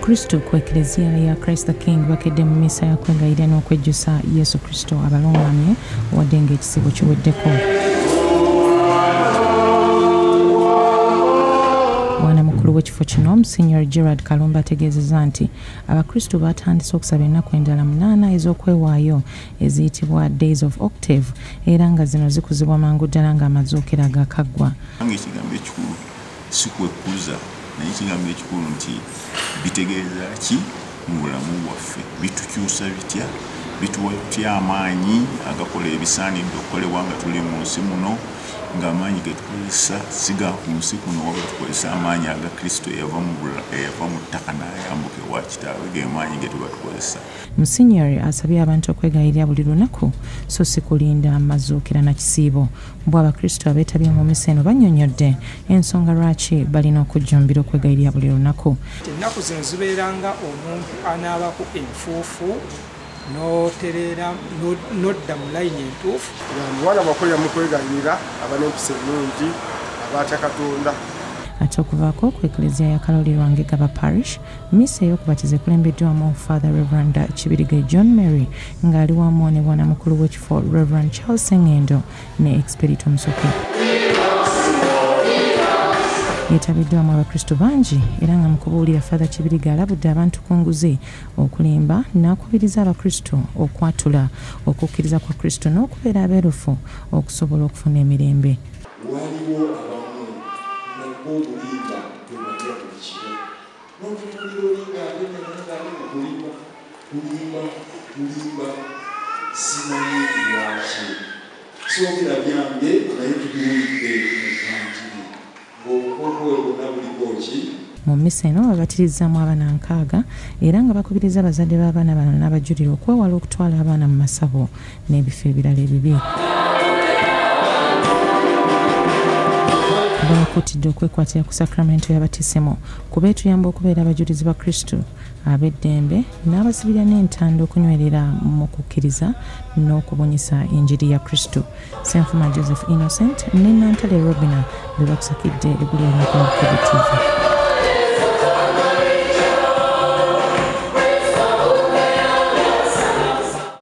Abakristo ku Eklezia ya Christ the King bakedde mu misa ya kwegayirira n'okwejjusa Yesu Kristo abalongamye wadde ng'ekisibo kiweddeko. Bwana mukulu w'ekifo kino Monsignor Gerard Kalumba ategeezezza nti Abakristo batandise okusaba ennaku endala 8 ez'okwewaayo eziyitibwa Days of Octave era nga zino zikuzibwa mangu ddala ng'amazuukira gakaggwa. Ekigambo ekikulu si kwekuza naye ekigambo ekikulu nti bitegeeza ki mu bulamu bwaffe, bitukyusa bitya, bituwa tutya amaanyi agakola ebisaanidde okukolebwa nga tuli mu nsi muno, ng'amaanyi ge tukozesa siga ku nsi kuno wabula tukozesa amaanyi aga Kristo eyava mu ttaka n'ayambuka ewa Kitaawe, ge maanyi ge tuba tukozesa. Monsignor asabye abantu okwegayirira buli lunaku so si kulinda amazuukira na kisiibo. Bwe Abakristo abeetabye mu misa eno bannyonnyodde ensonga lwaki balina okujjumbira okwegayirira buli lunaku. Ennaku zino zibeeranga omuntu anaabako enfuufu n'otereera n'odda mu layini entuufu. Abaana bakolera mu kwegayirira aban'empisa ennungi abaatya Katonda. Ate okuvaako ku Eklezia ya Kaloli Lwangegaba Parish, misa ey'okubatiza ekulembeddwamu Father Reverend Kibirige John Mary ng'ali wamu ne bwana mukulu w'ekifo Reverend Charles Sengendo ne Expedito Musoke. Yeetabiddwamu Abakristo bangi era nga mu kubuulira Father Kibirige alabudde abantu ku nguzi okulimba n'akubiriza Abakristo okwatula okukkiriza kwa Kristo n'okubeera abeerufu okusobola okufuna emirembe. Waliwo abamu n'obulimba bwebajja buli kiro n'okutulira olinga ate kulimba simanyi lwaki soogera byange naye tubiwulidde mu misa eno babatirizaamu abaana 6 era nga bakubiriza abazadde b'abaana bano n'abajulira okwewala okutwala abaana mu masabo n'ebifo ebirala ebibi. Bakuutidde okwekwatira ku sakramento y'abatisimo kuba etuyamba okubeera abajulizi ba Kristo ab'eddembe n'abasibira n'entanda okunywerera mu kukkiriza n'okubunyisa enjiri ya Kristo. Ssenfuma Joseph Innocent ne Nantale Robina be bakusakidde eggulu ly'Ennaku TV.